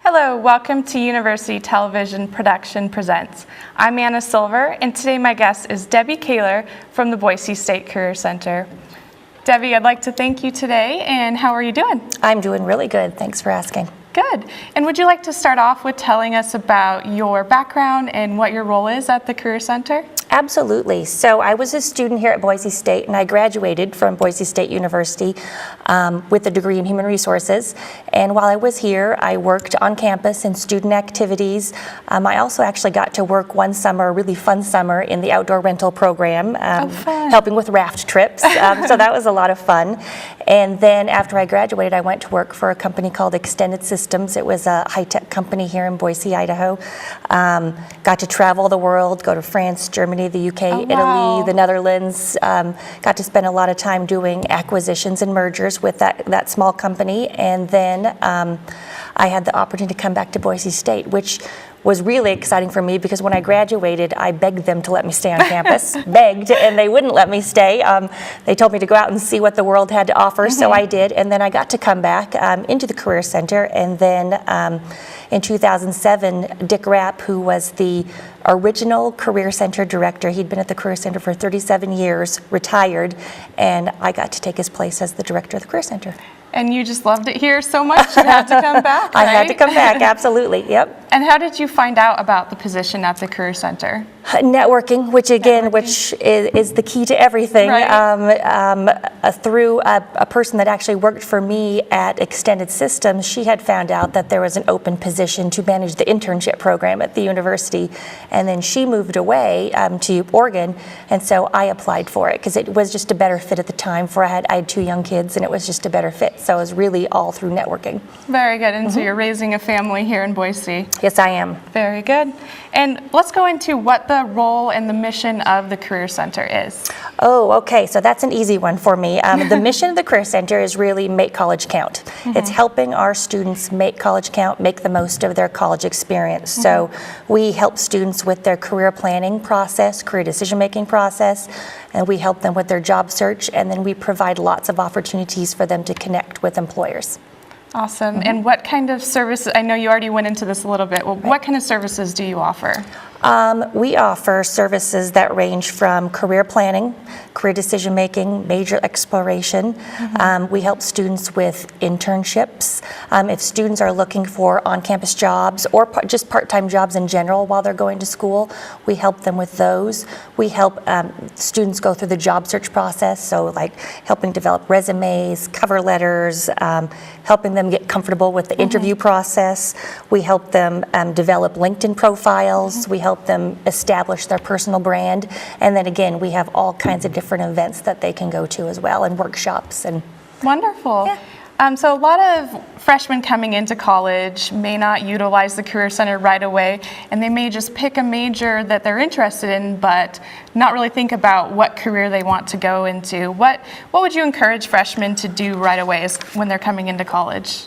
Hello, welcome to University Television Production Presents. I'm Anna Silver, and today my guest is Debbie Kaylor from the Boise State Career Center. Debbie, I'd like to thank you today, and how are you doing? I'm doing really good, thanks for asking. Good. And would you like to start off with telling us about your background and what your role is at the Career Center? Absolutely. So I was a student here at Boise State, and I graduated from Boise State University with a degree in human resources. And while I was here, I worked on campus in student activities. I also actually got to work one summer, a really fun summer, in the outdoor rental program, helping with raft trips. So that was a lot of fun. And then after I graduated, I went to work for a company called Extended Systems. It was a high-tech company here in Boise, Idaho. Got to travel the world, go to France, Germany, the UK, Italy, the Netherlands. Got to spend a lot of time doing acquisitions and mergers with that small company. And then I had the opportunity to come back to Boise State, which was really exciting for me because when I graduated, I begged them to let me stay on campus, begged, and they wouldn't let me stay. They told me to go out and see what the world had to offer, so I did, and then I got to come back into the Career Center, and then in 2007, Dick Rapp, who was the original Career Center director, he'd been at the Career Center for 37 years, retired, and I got to take his place as the director of the Career Center. And you just loved it here so much, you had to come back, right? I had to come back, absolutely, yep. And how did you find out about the position at the Career Center? Networking, which is the key to everything. Right. Through a person that actually worked for me at Extended Systems, she had found out that there was an open position to manage the internship program at the university, and then she moved away to Oregon, and so I applied for it because it was just a better fit at the time. I had two young kids, and it was just a better fit. So it was really all through networking. Very good. And so you're raising a family here in Boise. Yes, I am. Very good. And let's go into what the role and the mission of the Career Center is. Oh, okay. So that's an easy one for me. The mission of the Career Center is really make college count. It's helping our students make college count, make the most of their college experience. So we help students with their career planning process, career decision-making process, and we help them with their job search, and then we provide lots of opportunities for them to connect with employers. Awesome. And what kind of services, I know you already went into this a little bit, well, what kind of services do you offer? We offer services that range from career planning, career decision-making, major exploration. We help students with internships. If students are looking for on-campus jobs or just part-time jobs in general while they're going to school, we help them with those. We help students go through the job search process, so like helping develop resumes, cover letters, helping them get comfortable with the interview process. We help them develop LinkedIn profiles. We help them establish their personal brand. And then again, we have all kinds of different events that they can go to as well, and workshops. And wonderful. Yeah. So a lot of freshmen coming into college may not utilize the Career Center right away, and they may just pick a major that they're interested in, but not really think about what career they want to go into. What would you encourage freshmen to do right away when they're coming into college?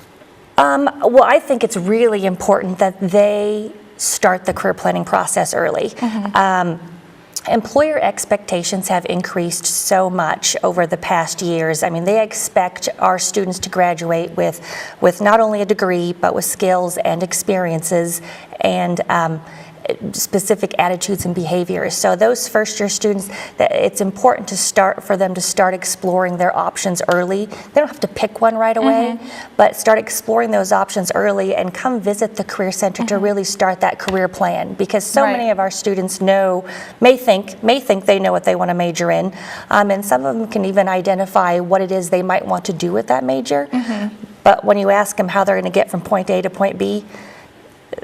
Well, I think it's really important that they start the career planning process early. Employer expectations have increased so much over the past years. I mean, they expect our students to graduate with not only a degree, but with skills and experiences and specific attitudes and behaviors. So those first-year students, it's important for them to start exploring their options early. They don't have to pick one right away, but start exploring those options early and come visit the Career Center to really start that career plan, because so many of our students may think they know what they want to major in, and some of them can even identify what it is they might want to do with that major. But when you ask them how they're going to get from point A to point B,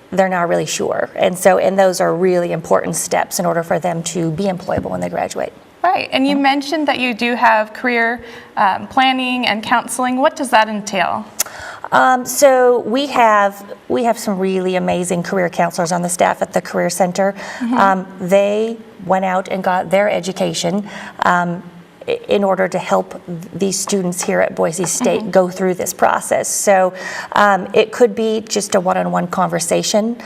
they're not really sure. And those are really important steps in order for them to be employable when they graduate. Right. And you mentioned that you do have career planning and counseling. What does that entail? So we have some really amazing career counselors on the staff at the Career Center. They went out and got their education in order to help these students here at Boise State go through this process. So it could be just a one-on-one conversation.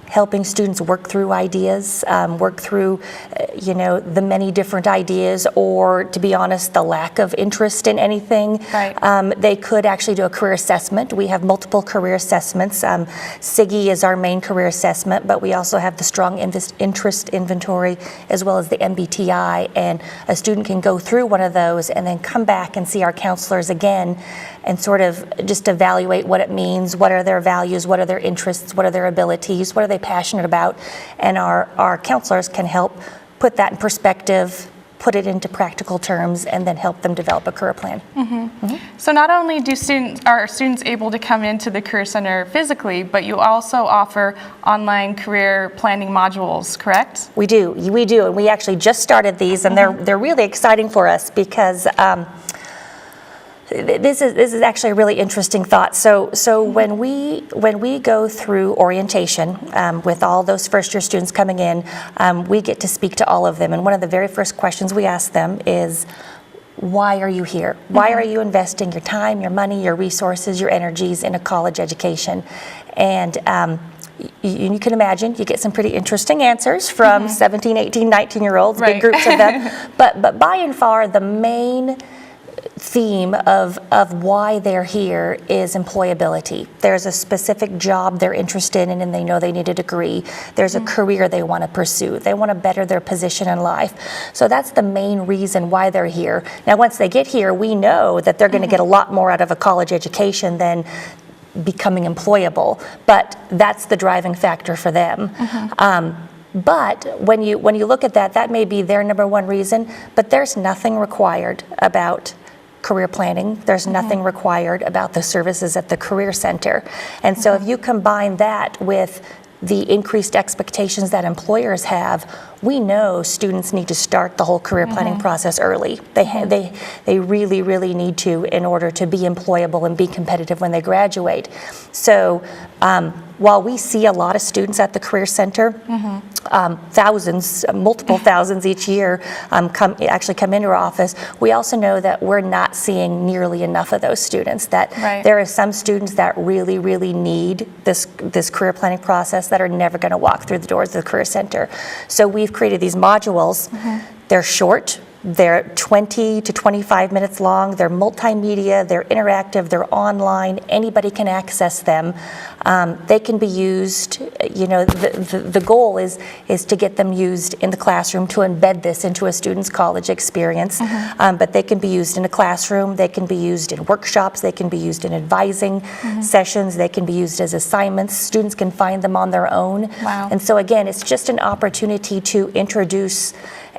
helping students work through ideas, work through, the many different ideas, or to be honest, the lack of interest in anything. Right. They could actually do a career assessment. We have multiple career assessments. SIGI is our main career assessment, but we also have the strong interest inventory as well as the MBTI, and a student can go through one of those and then come back and see our counselors again and sort of just evaluate what it means, what are their values, what are their interests, what are their abilities, what are they passionate about, and our counselors can help put that in perspective, put it into practical terms, and then help them develop a career plan. So not only are students able to come into the Career Center physically, but you also offer online career planning modules, correct? We do, and we actually just started these, and they're really exciting for us because this is actually a really interesting thought. So when we go through orientation with all those first year students coming in, we get to speak to all of them, and one of the very first questions we ask them is, why are you here? Why are you investing your time, your money, your resources, your energies in a college education? And you can imagine you get some pretty interesting answers from 17, 18, 19-year-olds, Right. big groups of them. But by and far, the main theme of why they're here is employability. There's a specific job they're interested in and they know they need a degree. There's a career they want to pursue. They want to better their position in life. So that's the main reason why they're here. Now, once they get here, we know that they're going to get a lot more out of a college education than becoming employable, but that's the driving factor for them. But when you look at that, that may be their number one reason, but there's nothing required about career planning. There's nothing required about the services at the Career Center. And so if you combine that with the increased expectations that employers have, we know students need to start the whole career planning process early. They really, really need to in order to be employable and be competitive when they graduate. So while we see a lot of students at the Career Center, thousands, multiple thousands each year come into our office, we also know that we're not seeing nearly enough of those students, that there are some students that really, really need this career planning process that are never going to walk through the doors of the Career Center. So we've created these modules. They're short. They're 20 to 25 minutes long. They're multimedia, they're interactive, they're online. Anybody can access them. They can be used, the goal is to get them used in the classroom, to embed this into a student's college experience. But they can be used in a classroom, they can be used in workshops, they can be used in advising sessions, they can be used as assignments. Students can find them on their own. Wow. And so again, it's just an opportunity to introduce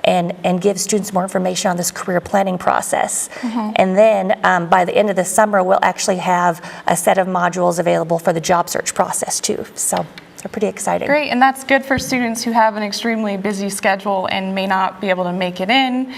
and give students more information on this career planning process. And then by the end of the summer, we'll actually have a set of modules available for the job search process too. So they're pretty exciting. Great, and that's good for students who have an extremely busy schedule and may not be able to make it in.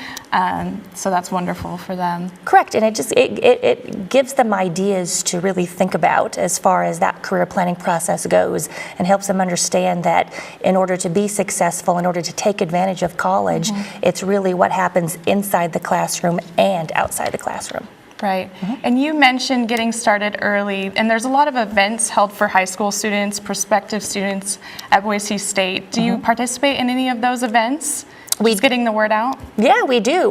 So that's wonderful for them. Correct, and it gives them ideas to really think about as far as that career planning process goes, and helps them understand that in order to be successful, in order to take advantage of college, it's really what happens inside the classroom and outside the classroom. Right. And you mentioned getting started early, and there's a lot of events held for high school students, prospective students at Boise State. Do you participate in any of those events? Just getting the word out? Yeah, we do.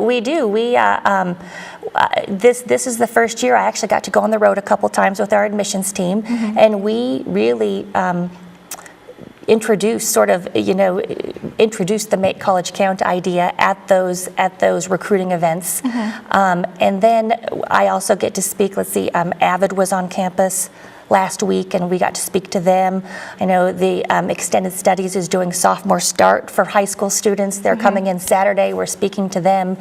This is the first year I actually got to go on the road a couple times with our admissions team, and we really introduce the Make College Count idea at those recruiting events. And then I also get to speak, Avid was on campus last week, and we got to speak to them. I know the Extended Studies is doing sophomore start for high school students. They're coming in Saturday. We're speaking to them.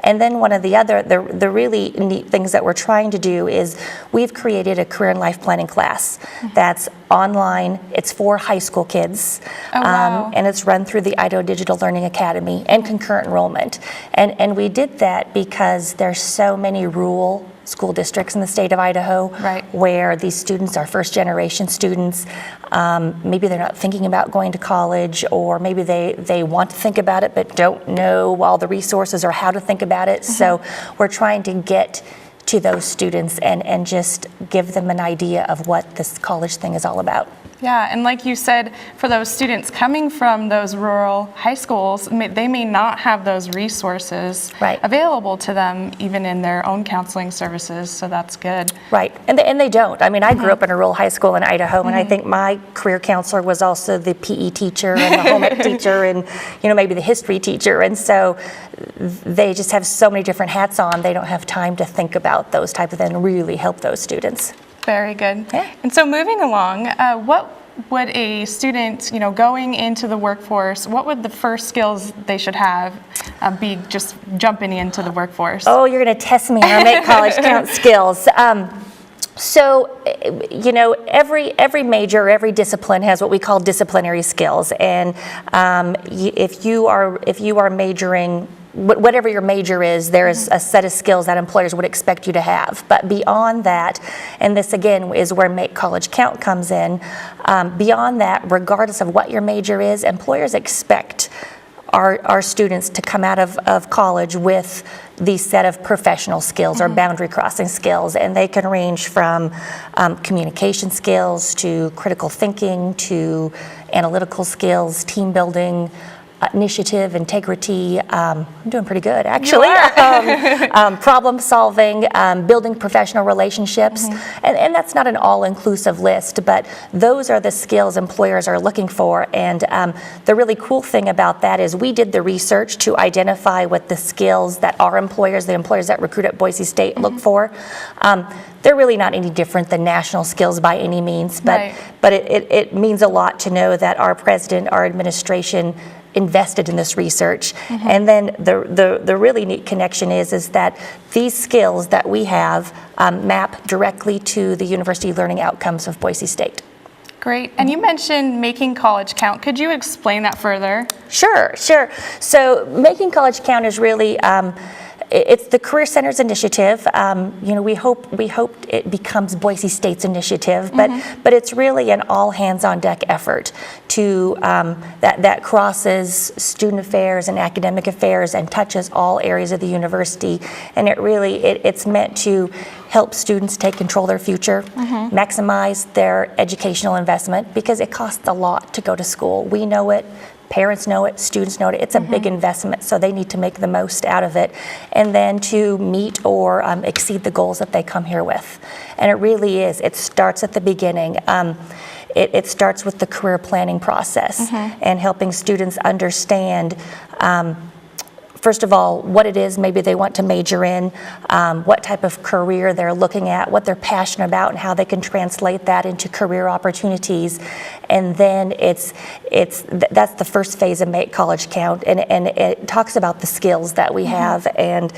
And then one of the really neat things that we're trying to do is we've created a career and life planning class that's online. It's for high school kids. Oh, wow. And it's run through the Idaho Digital Learning Academy and concurrent enrollment. And we did that because there's so many rural school districts in the state of Idaho where these students are first generation students. Maybe they're not thinking about going to college, or maybe they want to think about it but don't know all the resources or how to think about it. So we're trying to get to those students and just give them an idea of what this college thing is all about. Yeah, and like you said, for those students coming from those rural high schools, they may not have those resources Right. available to them even in their own counseling services, so that's good. Right, and they don't. I mean, I grew up in a rural high school in Idaho, and I think my career counselor was also the PE teacher and the home ec teacher and, maybe the history teacher, and so they just have so many different hats on, they don't have time to think about those type of things and really help those students. Very good. Yeah. And so moving along, what would a student, going into the workforce, what would the first skills they should have be just jumping into the workforce? Oh, you're going to test me on our Make College Count skills. So, every major, every discipline has what we call disciplinary skills, and if you are majoring, whatever your major is, there is a set of skills that employers would expect you to have. But beyond that, and this again is where Make College Count comes in, beyond that, regardless of what your major is, employers expect our students to come out of college with these set of professional skills or boundary crossing skills, and they can range from communication skills to critical thinking to analytical skills, team building, initiative, integrity. I'm doing pretty good, actually. Problem solving, building professional relationships, and that's not an all-inclusive list, but those are the skills employers are looking for. And the really cool thing about that is we did the research to identify what the skills that our employers, the employers that recruit at Boise State, look for. They're really not any different than national skills by any means, but it means a lot to know that our president, our administration, invested in this research. And then the really neat connection is that these skills that we have map directly to the university learning outcomes of Boise State. Great. And you mentioned Making College Count. Could you explain that further? Sure. So Making College Count is really it's the Career Center's initiative. We hope it becomes Boise State's initiative, but it's really an all hands on deck effort to that crosses student affairs and academic affairs and touches all areas of the university. And it's meant to help students take control of their future, maximize their educational investment, because it costs a lot to go to school. We know it. Parents know it, students know it. It's a big investment, so they need to make the most out of it, and then to meet or exceed the goals that they come here with. And it really is. It starts at the beginning. It starts with the career planning process and helping students understand first of all, what it is maybe they want to major in, what type of career they're looking at, what they're passionate about, and how they can translate that into career opportunities. And then that's the first phase of Make College Count, and it talks about the skills that we have and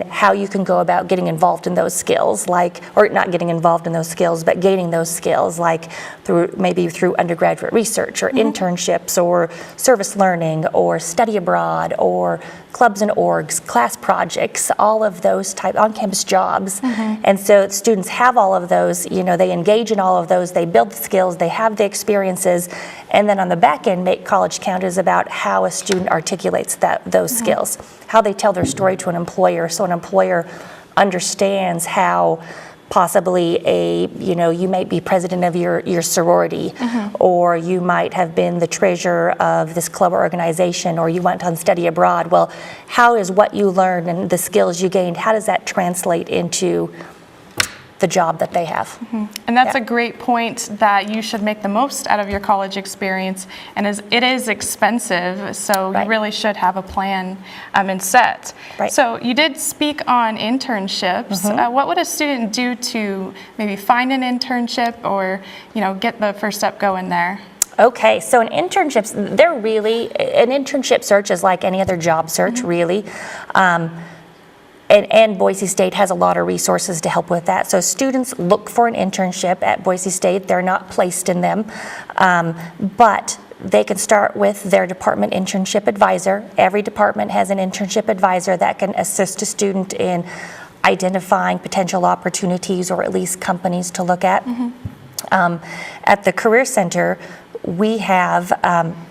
how you can go about getting involved in those skills, or not getting involved in those skills, but gaining those skills, like through undergraduate research or internships or service learning or study abroad or clubs and orgs, class projects, all of those type on-campus jobs. And so students have all of those, they engage in all of those, they build the skills, they have the experiences, and then on the back end, Make College Count is about how a student articulates those skills, how they tell their story to an employer, so an employer understands how possibly you might be president of your sorority, or you might have been the treasurer of this club or organization, or you went on study abroad. Well, how is what you learned and the skills you gained, how does that translate into the job that they have? And that's a great point, that you should make the most out of your college experience, and it is expensive, so you really should have a plan and set. So you did speak on internships. What would a student do to maybe find an internship or get the first step going there? Okay, so an internship search is like any other job search, really. And Boise State has a lot of resources to help with that. So students look for an internship at Boise State. They're not placed in them, but they can start with their department internship advisor. Every department has an internship advisor that can assist a student in identifying potential opportunities or at least companies to look at. At the Career Center, we have,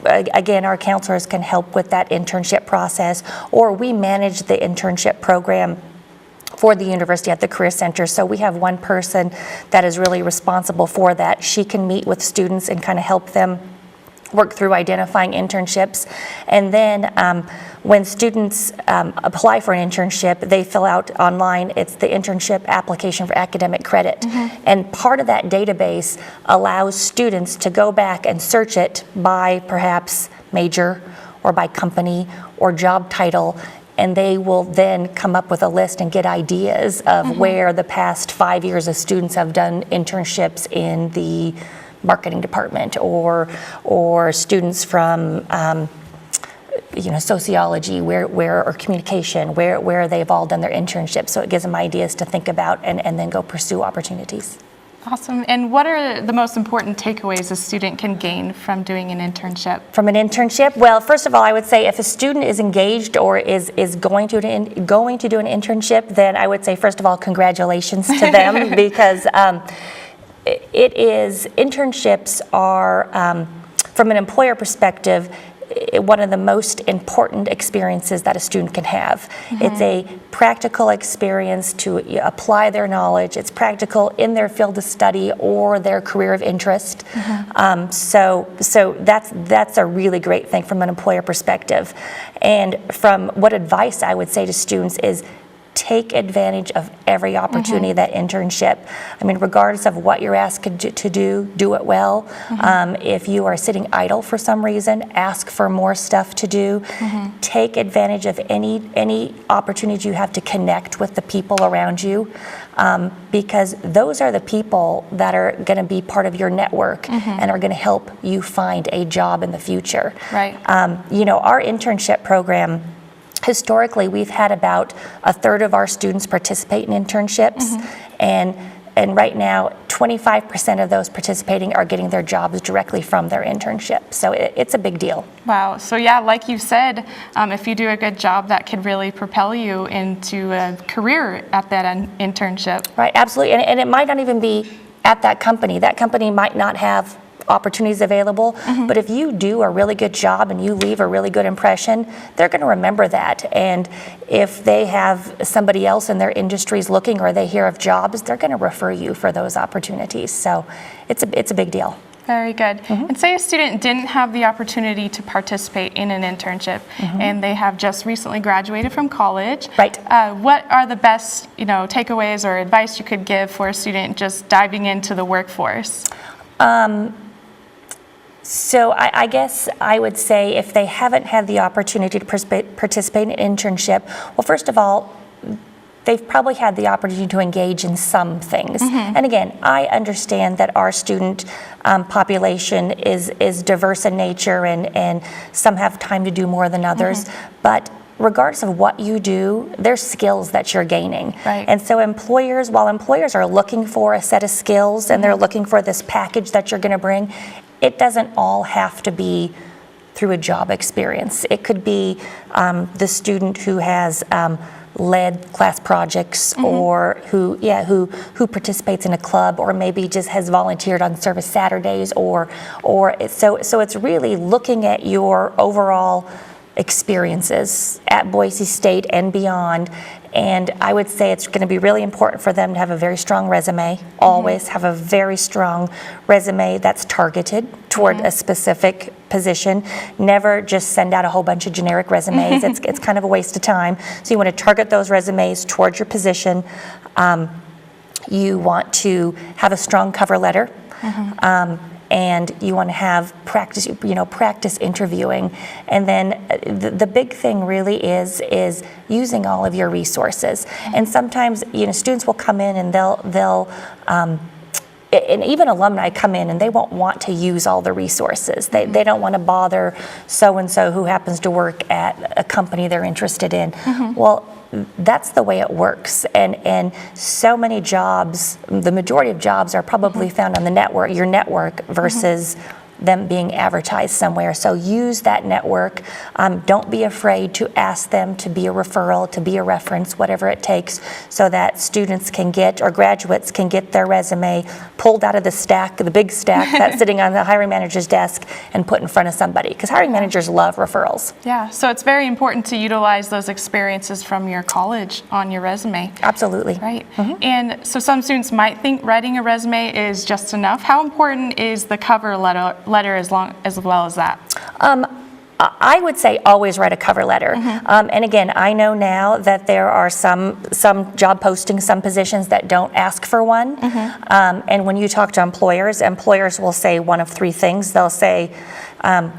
again, our counselors can help with that internship process, or we manage the internship program for the university at the Career Center. So we have one person that is really responsible for that. She can meet with students and kind of help them work through identifying internships. And then when students apply for an internship, they fill out online, it's the internship application for academic credit. And part of that database allows students to go back and search it by perhaps major or by company or job title, and they will then come up with a list and get ideas of where the past 5 years of students have done internships in the marketing department, or students from sociology, or communication, where they've all done their internships. So it gives them ideas to think about and then go pursue opportunities. Awesome. And what are the most important takeaways a student can gain from doing an internship? From an internship? Well, first of all, I would say if a student is engaged or is going to do an internship, then I would say, first of all, congratulations to them because internships are, from an employer perspective, one of the most important experiences that a student can have. It's a practical experience to apply their knowledge. It's practical in their field of study or their career of interest. So that's a really great thing from an employer perspective. And from what advice I would say to students is, take advantage of every opportunity of that internship. I mean, regardless of what you're asked to do it well. If you are sitting idle for some reason, ask for more stuff to do. Take advantage of any opportunity you have to connect with the people around you, because those are the people that are going to be part of your network and are going to help you find a job in the future. Right. Our internship program, historically, we've had about a third of our students participate in internships, and right now, 25% of those participating are getting their jobs directly from their internship. So it's a big deal. Wow. So yeah, like you said, if you do a good job, that could really propel you into a career at that internship. Right, absolutely. And it might not even be at that company. That company might not have opportunities available, but if you do a really good job and you leave a really good impression, they're going to remember that. And if they have somebody else in their industries looking, or they hear of jobs, they're going to refer you for those opportunities. So it's a big deal. Very good. And say a student didn't have the opportunity to participate in an internship, and they have just recently graduated from college. Right. What are the best, takeaways or advice you could give for a student just diving into the workforce? So I guess I would say if they haven't had the opportunity to participate in an internship, well, first of all, they've probably had the opportunity to engage in some things. And again, I understand that our student population is diverse in nature, and some have time to do more than others. But regardless of what you do, there's skills that you're gaining. Right. And so while employers are looking for a set of skills and they're looking for this package that you're going to bring, it doesn't all have to be through a job experience. It could be the student who has led class projects, or who participates in a club, or maybe just has volunteered on service Saturdays, so it's really looking at your overall experiences at Boise State and beyond. And I would say it's going to be really important for them to have a very strong resume. Always have a very strong resume that's targeted toward a specific position. Never just send out a whole bunch of generic resumes. It's kind of a waste of time. So you want to target those resumes towards your position. You want to have a strong cover letter. And you want to have practice interviewing. And then the big thing really is using all of your resources. And sometimes, students will come in and they'll and even alumni come in and they won't want to use all the resources. They don't want to bother so-and-so who happens to work at a company they're interested in. Well, that's the way it works, and so many jobs, the majority of jobs are probably found on your network versus them being advertised somewhere. So use that network. Don't be afraid to ask them to be a referral, to be a reference, whatever it takes, so that students can get, or graduates can get their resume pulled out of the stack, the big stack that's sitting on the hiring manager's desk, and put in front of somebody, because hiring managers love referrals. Yeah, so it's very important to utilize those experiences from your college on your resume. Absolutely. Right. And so some students might think writing a resume is just enough. How important is the cover letter as well as that? I would say always write a cover letter. And again, I know now that there are some job postings, some positions that don't ask for one. And when you talk to employers will say one of three things. They'll say,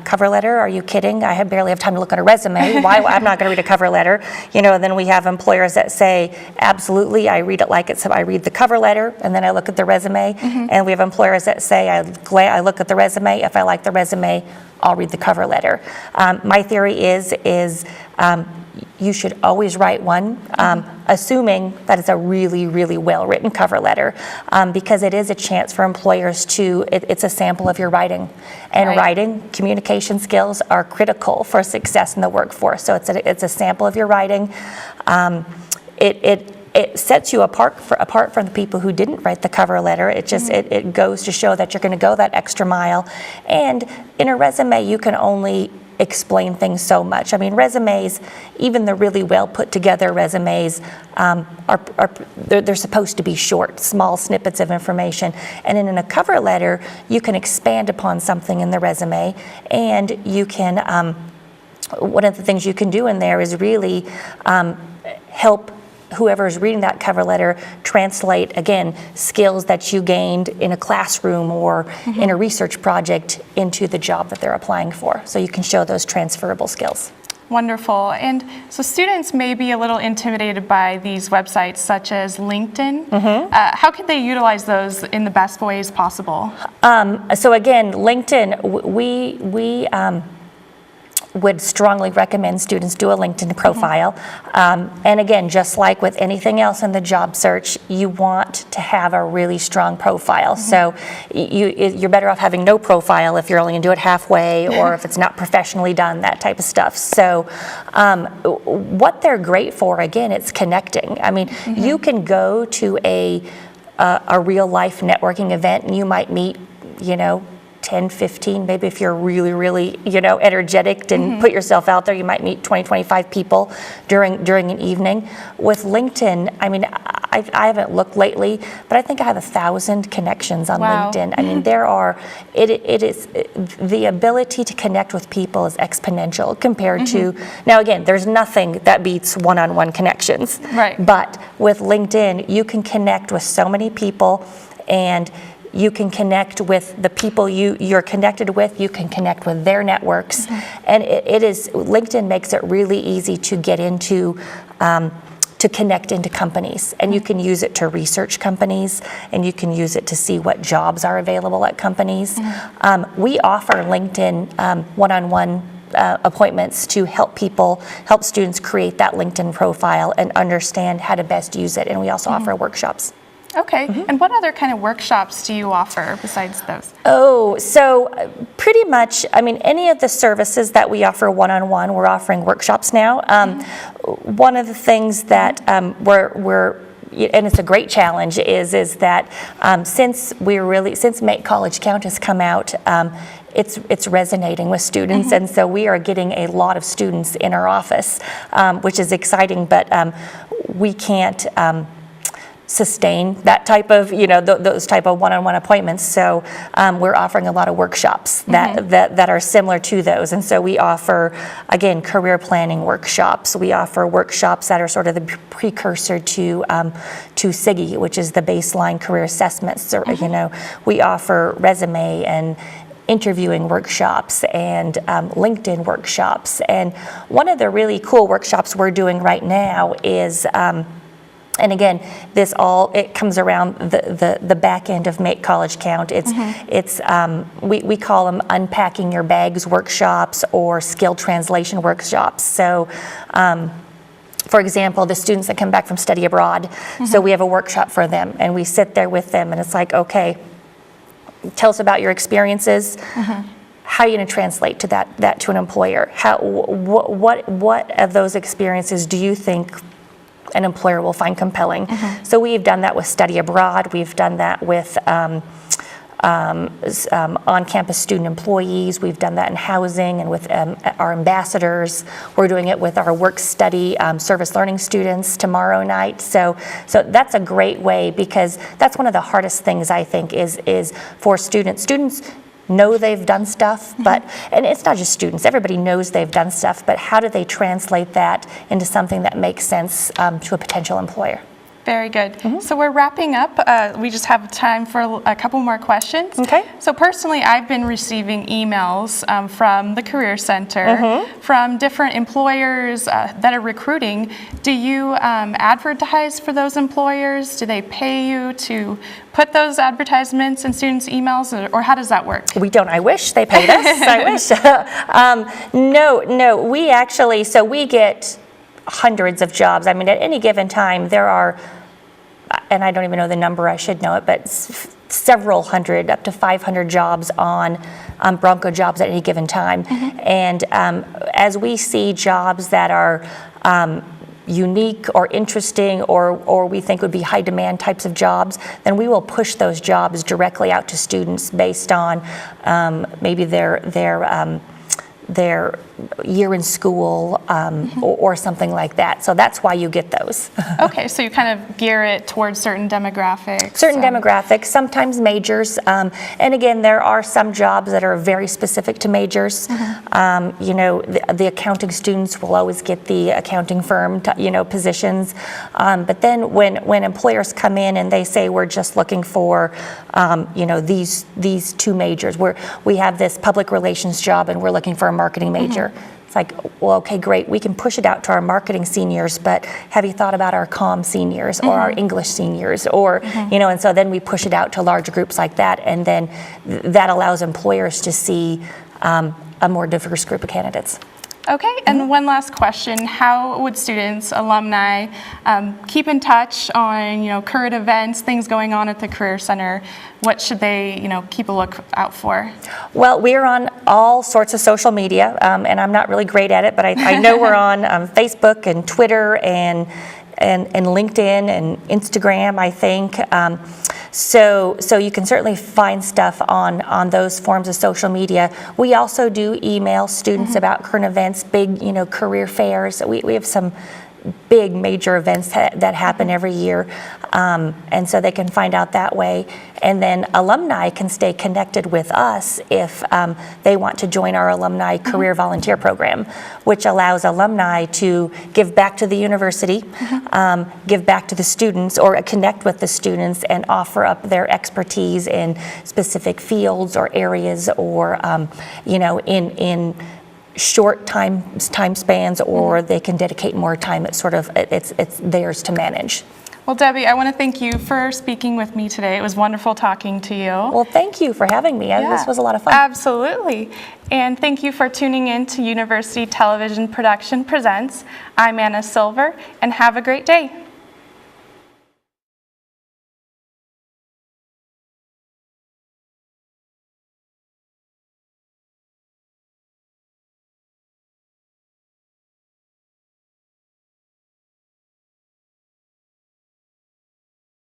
cover letter, are you kidding? I barely have time to look at a resume. Why? I'm not going to read a cover letter. You know, and then we have employers that say, absolutely, I read it like it's, I read the cover letter and then I look at the resume. And we have employers that say, I look at the resume. If I like the resume, I'll read the cover letter. My theory is you should always write one, assuming that it's a really, really well-written cover letter, because it is a chance for employers to, it's a sample of your writing. And writing, communication skills are critical for success in the workforce. So it's a sample of your writing. It sets you apart from the people who didn't write the cover letter. It just it goes to show that you're going to go that extra mile. And in a resume, you can only explain things so much. I mean, resumes, even the really well put together resumes, they're supposed to be short, small snippets of information. And in a cover letter, you can expand upon something in the resume, and you can. One of the things you can do in there is really help whoever is reading that cover letter translate, again, skills that you gained in a classroom or in a research project into the job that they're applying for. So you can show those transferable skills. Wonderful. And so students may be a little intimidated by these websites such as LinkedIn. How can they utilize those in the best ways possible? So again, LinkedIn, we would strongly recommend students do a LinkedIn profile. And again, just like with anything else in the job search, you want to have a really strong profile. So you're better off having no profile if you're only going to do it halfway, or if it's not professionally done, that type of stuff. So what they're great for, again, it's connecting. I mean, you can go to a real life networking event and you might meet, 10, 15, maybe if you're really, really, energetic and put yourself out there, you might meet 20, 25 people during an evening. With LinkedIn, I mean, I haven't looked lately, but I think I have 1,000 connections on LinkedIn. I mean, it is, the ability to connect with people is exponential compared to, now again, there's nothing that beats one-on-one connections. But with LinkedIn, you can connect with so many people, and you can connect with the people you're connected with. You can connect with their networks, and LinkedIn makes it really easy to get into, to connect into companies, and you can use it to research companies, and you can use it to see what jobs are available at companies. We offer LinkedIn one-on-one appointments to help students create that LinkedIn profile and understand how to best use it, and we also offer workshops. Okay, and what other kind of workshops do you offer besides those? Oh, so pretty much, I mean, any of the services that we offer one-on-one, we're offering workshops now. One of the things that we're and it's a great challenge is that since Make College Count has come out, it's resonating with students, and so we are getting a lot of students in our office, which is exciting, but we can't sustain that type of, those type of one-on-one appointments. So we're offering a lot of workshops that are similar to those. And so we offer, again, career planning workshops. We offer workshops that are sort of the precursor to SIGI, which is the baseline career assessments. So, we offer resume and interviewing workshops and LinkedIn workshops. And one of the really cool workshops we're doing right now is and again, it comes around the back end of Make College Count. We call them unpacking your bags workshops or skill translation workshops. So, for example, the students that come back from study abroad, so we have a workshop for them, and we sit there with them, and it's like, okay, tell us about your experiences. how are you going to translate to that to an employer? What of those experiences do you think an employer will find compelling? So we've done that with study abroad. We've done that with on-campus student employees. We've done that in housing and with our ambassadors. We're doing it with our work-study service learning students tomorrow night. So that's a great way, because that's one of the hardest things, I think, is for students. Students know they've done stuff, and it's not just students, everybody knows they've done stuff, but how do they translate that into something that makes sense to a potential employer? Very good. So we're wrapping up. We just have time for a couple more questions. Okay. So personally, I've been receiving emails from the Career Center, from different employers that are recruiting. Do you advertise for those employers? Do they pay you to put those advertisements in students' emails, or how does that work? We don't. I wish they paid us. I wish. No. We actually, so we get hundreds of jobs. I mean, at any given time, there are, and I don't even know the number, I should know it, but several hundred, up to 500 jobs on Bronco jobs at any given time. And as we see jobs that are unique or interesting or we think would be high demand types of jobs, then we will push those jobs directly out to students based on maybe their year in school or something like that. So that's why you get those. Okay, so you kind of gear it towards certain demographics. Certain demographics, sometimes majors. And again, there are some jobs that are very specific to majors. You know, the accounting students will always get the accounting firm, positions. But then when employers come in and they say, we're just looking for, these two majors, we have this public relations job and we're looking for a marketing major. It's like, well, okay, great. We can push it out to our marketing seniors, but have you thought about our comm seniors or our English seniors, or and so then we push it out to large groups like that, and then that allows employers to see a more diverse group of candidates. Okay, and one last question. How would students, alumni, keep in touch on, current events, things going on at the Career Center? What should they, keep a look out for? Well, we're on all sorts of social media, and I'm not really great at it, but I know we're on Facebook and Twitter and LinkedIn and Instagram, I think. So you can certainly find stuff on those forms of social media. We also do email students about current events, big career fairs. We have some big major events that happen every year, and so they can find out that way. And then alumni can stay connected with us if they want to join our alumni career volunteer program, which allows alumni to give back to the university, give back to the students, or connect with the students and offer up their expertise in specific fields or areas, or in short time spans, or they can dedicate more time. It's theirs to manage. Well, Debbie, I want to thank you for speaking with me today. It was wonderful talking to you. Well, thank you for having me. This was a lot of fun. Absolutely. And thank you for tuning in to University Television Production Presents. I'm Anna Silver, and have a great day.